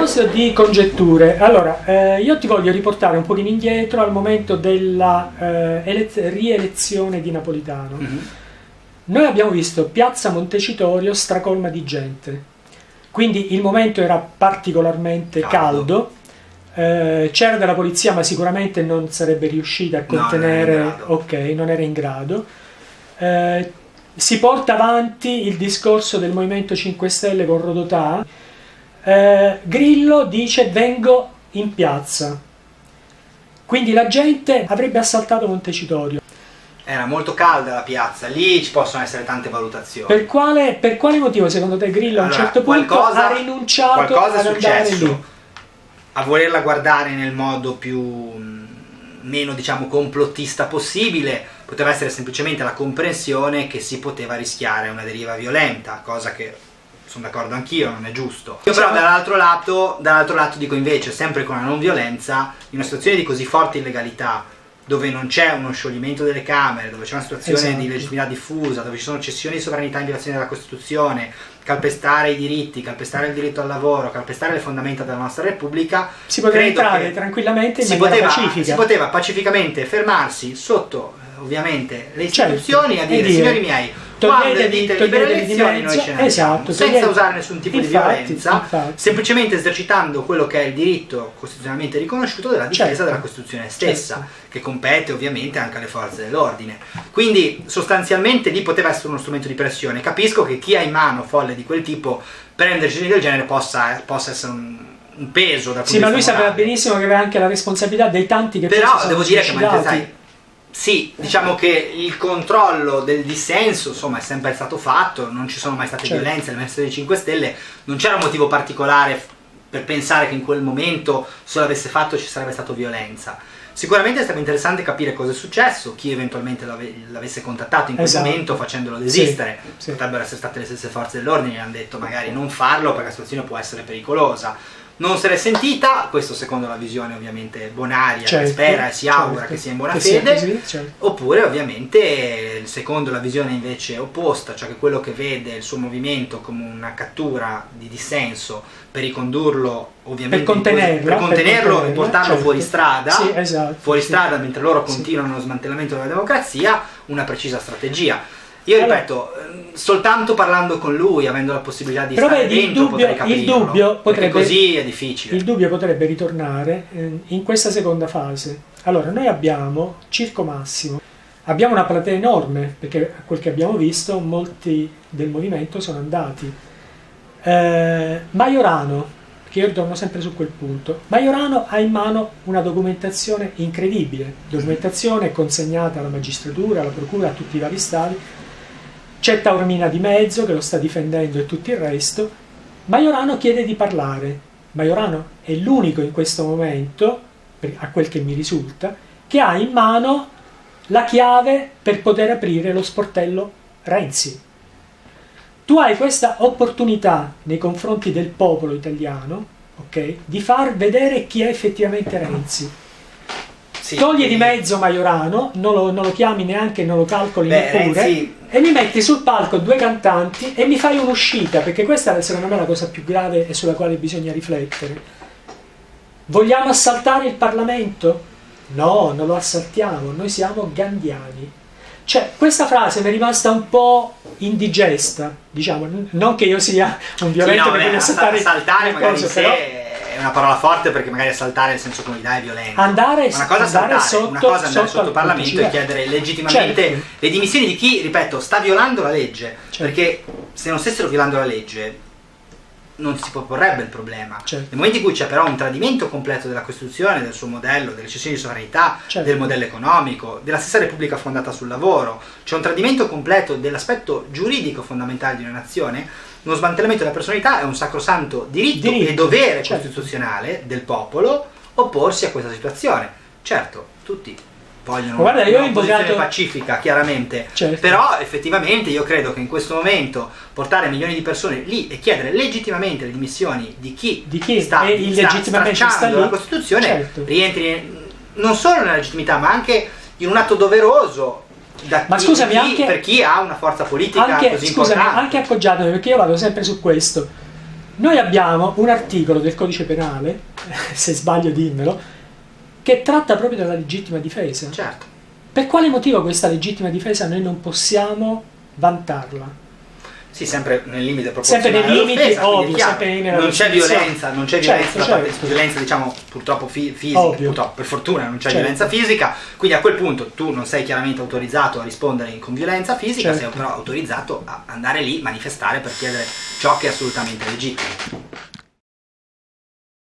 proposito di congetture, allora, io ti voglio riportare un pochino indietro al momento della rielezione di Napolitano. Noi abbiamo visto Piazza Montecitorio stracolma di gente, quindi il momento era particolarmente caldo. C'era della polizia, ma sicuramente non sarebbe riuscita a contenere, non era in grado. Si porta avanti il discorso del Movimento 5 Stelle con Rodotà. Grillo dice vengo in piazza, quindi la gente avrebbe assaltato Montecitorio. Era molto calda la piazza, lì ci possono essere tante valutazioni. Per quale motivo secondo te Grillo a un certo punto ha rinunciato ad andare lì? A volerla guardare nel modo meno diciamo complottista possibile, poteva essere semplicemente la comprensione che si poteva rischiare una deriva violenta, cosa che sono d'accordo anch'io, non è giusto. Io però dall'altro lato dico invece, sempre con la non violenza, in una situazione di così forte illegalità, dove non c'è uno scioglimento delle Camere, dove c'è una situazione di legittimità diffusa, dove ci sono cessioni di sovranità in violazione della Costituzione, calpestare i diritti, calpestare il diritto al lavoro, calpestare le fondamenta della nostra Repubblica, si poteva entrare tranquillamente in maniera pacifica. Si poteva pacificamente fermarsi sotto ovviamente le istituzioni a dire signori miei, quando dite libere elezioni noi ce ne andiamo, senza usare nessun tipo di violenza, semplicemente esercitando quello che è il diritto costituzionalmente riconosciuto della difesa della Costituzione stessa, che compete ovviamente anche alle forze dell'ordine. Quindi sostanzialmente lì poteva essere uno strumento di pressione. Capisco che chi ha in mano folle di quel tipo, prendere decisioni del genere possa essere un peso da ma lui sapeva benissimo che aveva anche la responsabilità dei tanti che però devo dire che sì, diciamo che il controllo del dissenso insomma è sempre stato fatto, non ci sono mai state violenze nel Movimento dei 5 Stelle, non c'era un motivo particolare per pensare che in quel momento se l'avesse fatto ci sarebbe stata violenza. Sicuramente è stato interessante capire cosa è successo, chi eventualmente l'avesse contattato in quel momento facendolo desistere. Potrebbero essere state le stesse forze dell'ordine che hanno detto magari non farlo perché la situazione può essere pericolosa. Non se l'è sentita, questo secondo la visione ovviamente bonaria, che spera e si augura che sia in buona fede, oppure ovviamente secondo la visione invece opposta, cioè che quello che vede il suo movimento come una cattura di dissenso per ricondurlo ovviamente per contenerlo e portarlo fuori strada, mentre loro continuano lo smantellamento della democrazia, una precisa strategia. Io ripeto, soltanto parlando con lui, avendo la possibilità di stare dentro, potrei capirlo, perché così è difficile. Il dubbio potrebbe ritornare in questa seconda fase. Allora, noi abbiamo Circo Massimo, abbiamo una platea enorme, perché a quel che abbiamo visto molti del movimento sono andati. Majorano, che io torno sempre su quel punto, Majorano ha in mano una documentazione incredibile, documentazione consegnata alla magistratura, alla procura, a tutti i vari stati. C'è Taormina di mezzo che lo sta difendendo e tutto il resto. Majorano chiede di parlare. Majorano è l'unico in questo momento, a quel che mi risulta, che ha in mano la chiave per poter aprire lo sportello Renzi. Tu hai questa opportunità nei confronti del popolo italiano, di far vedere chi è effettivamente Renzi. Togli di mezzo Majorano, non lo chiami neanche, non lo calcoli neppure, e mi metti sul palco due cantanti e mi fai un'uscita, perché questa è secondo me la cosa più grave e sulla quale bisogna riflettere. Vogliamo assaltare il Parlamento? No, non lo assaltiamo, noi siamo gandhiani. Cioè, questa frase mi è rimasta un po' indigesta, diciamo, non che io sia un violento che voglio assaltare magari cose, però è una parola forte, perché magari assaltare nel senso comunità è violento. Andare andare sotto il Parlamento e chiedere legittimamente le dimissioni di chi, ripeto, sta violando la legge, perché se non stessero violando la legge non si proporrebbe il problema. Nel momento in cui c'è però un tradimento completo della Costituzione, del suo modello, delle cessioni di sovranità, del modello economico, della stessa Repubblica fondata sul lavoro, c'è un tradimento completo dell'aspetto giuridico fondamentale di una nazione, uno smantellamento della personalità è un sacrosanto diritto e dovere costituzionale del popolo opporsi a questa situazione. Certo, tutti vogliono una posizione pacifica, chiaramente, però effettivamente io credo che in questo momento portare milioni di persone lì e chiedere legittimamente le dimissioni di chi sta stracciando la Costituzione rientri non solo nella legittimità ma anche in un atto doveroso per chi ha una forza politica così importante. Anche appoggiatemi, perché io vado sempre su questo. Noi abbiamo un articolo del codice penale, se sbaglio dimmelo, che tratta proprio della legittima difesa. Certo. Per quale motivo questa legittima difesa noi non possiamo vantarla? Sì, sempre nel limite Sempre proporzionale nei limiti, all'offesa, quindi ovvio, è chiaro. sempre nella non c'è definizione. violenza, non c'è violenza, Certo, da parte- certo. violenza diciamo purtroppo fisica, Ovvio. purtroppo, per fortuna non c'è Certo. violenza fisica, quindi a quel punto tu non sei chiaramente autorizzato a rispondere con violenza fisica, Certo. sei però autorizzato a andare lì, manifestare per chiedere ciò che è assolutamente legittimo.